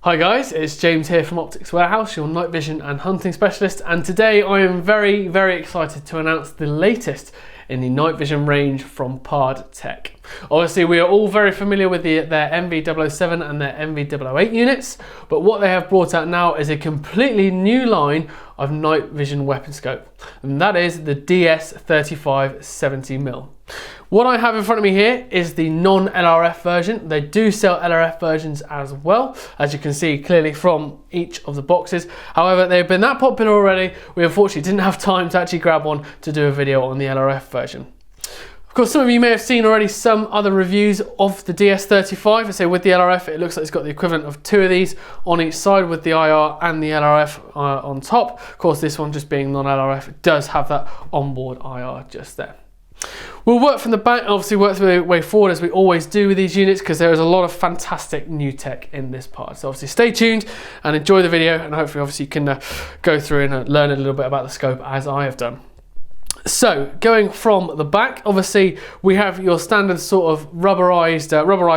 Hi guys, it's James here from Optics Warehouse, your night vision and hunting specialist, and today I am very excited to announce the latest in the night vision range from PARD Tech. Obviously we are all very familiar with their MV007 and their MV008 units, but what they have brought out now is a completely new line of night vision weapon scope, and that is the DS35 70mm. What I have in front of me here is the non-LRF version. They do sell LRF versions as well, as you can see clearly from each of the boxes. However, they've been that popular already, we unfortunately didn't have time to actually grab one to do a video on the LRF version. Of course, some of you may have seen already some other reviews of the DS35. I say with the LRF, it looks like it's got the equivalent of two of these on each side with the IR and the LRF on top. Of course, this one just being non-LRF, it does have that onboard IR just there. We'll work from the back and obviously work the way forward as we always do with these units, because there is a lot of fantastic new tech in this part. So obviously stay tuned and enjoy the video, and hopefully obviously you can go through and learn a little bit about the scope as I have done. So going from the back, obviously we have your standard sort of rubberized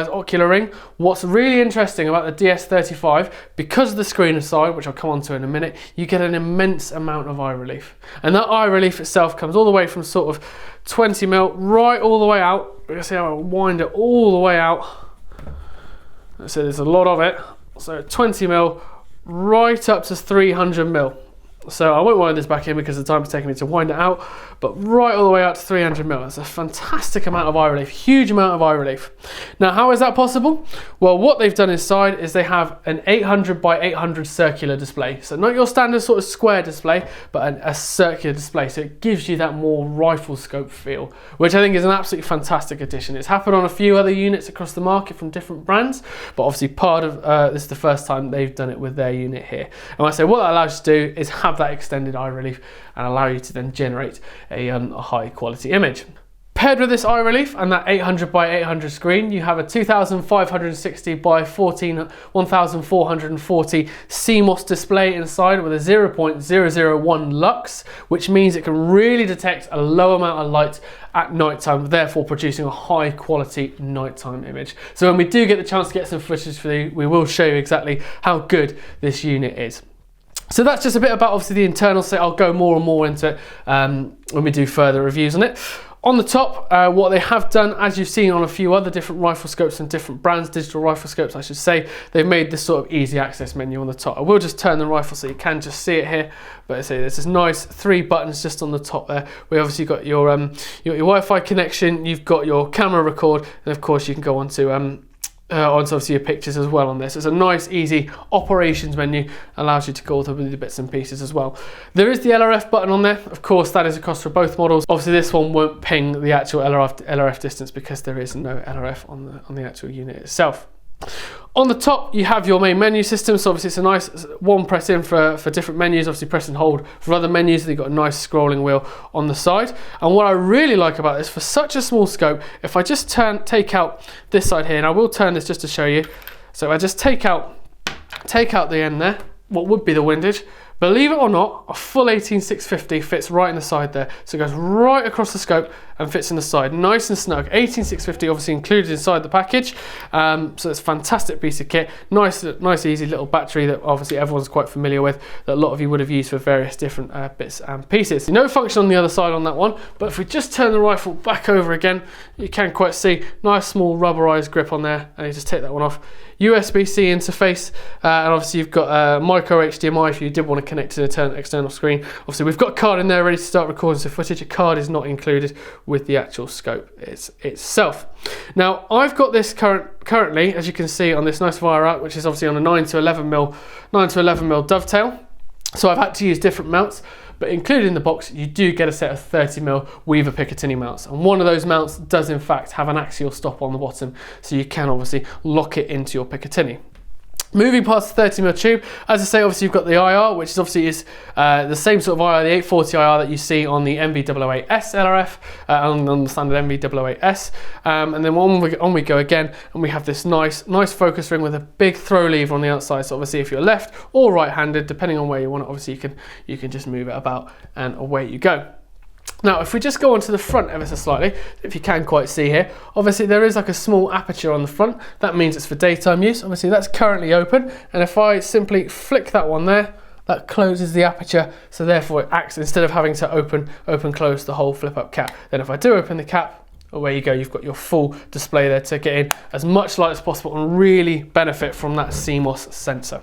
ocular ring. What's really interesting about the DS35, because of the screen aside, which I'll come on to in a minute, you get an immense amount of eye relief. And that eye relief itself comes all the way from sort of 20mm right all the way out. You can see how I wind it all the way out. So there's a lot of it. So 20mm right up to 300mm. So I won't wind this back in because the time it's taking me to wind it out, but right all the way out to 300mm. That's a fantastic amount of eye relief, huge amount of eye relief. Now, how is that possible? Well, what they've done inside is they have an 800 by 800 circular display. So not your standard sort of square display, but a circular display. So it gives you that more rifle scope feel, which I think is an absolutely fantastic addition. It's happened on a few other units across the market from different brands, but obviously this is the first time they've done it with their unit here. And I say what that allows you to do is have that extended eye relief and allow you to then generate a high quality image. Paired with this eye relief and that 800 by 800 screen, you have a 2560 by 1440 CMOS display inside with a 0.001 lux, which means it can really detect a low amount of light at night time, therefore producing a high quality nighttime image. So when we do get the chance to get some footage for you, we will show you exactly how good this unit is. So that's just a bit about obviously the internal set. I'll go more and more into it when we do further reviews on it. On the top, what they have done, as you've seen on a few other different rifle scopes and different brands, digital rifle scopes I should say, they've made this sort of easy access menu on the top. I will just turn the rifle so you can just see it here, but I say there's this nice 3 buttons just on the top there. We obviously got your Wi-Fi connection, you've got your camera record, and of course you can go on to obviously your pictures as well on this. It's a nice easy operations menu, allows you to go through the bits and pieces as well. There is the LRF button on there, of course that is across for both models. Obviously this one won't ping the actual LRF distance because there is no LRF on the actual unit itself. On the top you have your main menu system, so obviously it's a nice one press in for different menus, obviously press and hold for other menus, and you've got a nice scrolling wheel on the side. And what I really like about this, for such a small scope, if I just take out this side here, and I will turn this just to show you, so I just take out the end there, what would be the windage. Believe it or not, a full 18650 fits right in the side there. So it goes right across the scope and fits in the side, nice and snug. 18650 obviously included inside the package. So it's a fantastic piece of kit. Nice easy little battery that obviously everyone's quite familiar with, that a lot of you would have used for various different bits and pieces. No function on the other side on that one, but if we just turn the rifle back over again, you can quite see nice small rubberized grip on there, and you just take that one off. USB-C interface, and obviously you've got micro HDMI if you did want to connect to the external screen. Obviously we've got a card in there ready to start recording some footage. A card is not included with the actual scope itself. Now I've got this currently, as you can see, on this nice wire out, which is obviously on a 9 to 11mm dovetail. So I've had to use different mounts, but included in the box you do get a set of 30mm Weaver Picatinny mounts, and one of those mounts does in fact have an axial stop on the bottom, so you can obviously lock it into your Picatinny. Moving past the 30mm tube, as I say, obviously you've got the IR, which is obviously the same sort of IR, the 840 IR that you see on the MV008S LRF, on the standard MV008S. And then on we go again, and we have this nice focus ring with a big throw lever on the outside. So obviously if you're left or right-handed, depending on where you want it, obviously you can just move it about and away you go. Now, if we just go onto the front ever so slightly, if you can quite see here, obviously there is like a small aperture on the front. That means it's for daytime use. Obviously that's currently open, and if I simply flick that one there, that closes the aperture, so therefore it acts, instead of having to open, close the whole flip up cap. Then if I do open the cap, away you go, you've got your full display there to get in as much light as possible and really benefit from that CMOS sensor.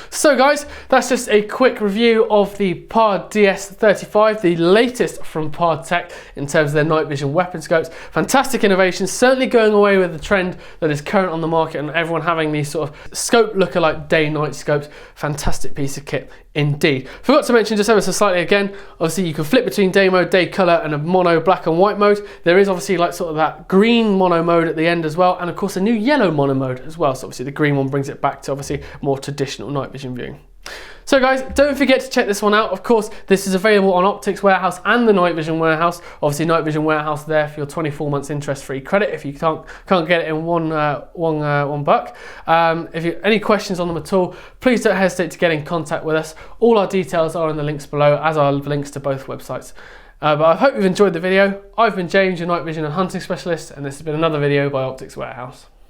So guys, that's just a quick review of the PARD DS35, the latest from PARD Tech in terms of their night vision weapon scopes. Fantastic innovation, certainly going away with the trend that is current on the market and everyone having these sort of scope lookalike day-night scopes. Fantastic piece of kit indeed. Forgot to mention just ever so slightly again, obviously you can flip between day mode, day color and a mono black and white mode. There is obviously like sort of that green mono mode at the end as well, and of course a new yellow mono mode as well. So obviously the green one brings it back to obviously more traditional night vision viewing. So guys, don't forget to check this one out. Of course, this is available on Optics Warehouse and the Night Vision Warehouse. Obviously, Night Vision Warehouse there for your 24 months interest-free credit if you can't get it in one buck. If you any questions on them at all, please don't hesitate to get in contact with us. All our details are in the links below, as are links to both websites. But I hope you've enjoyed the video. I've been James, your night vision and hunting specialist, and this has been another video by Optics Warehouse.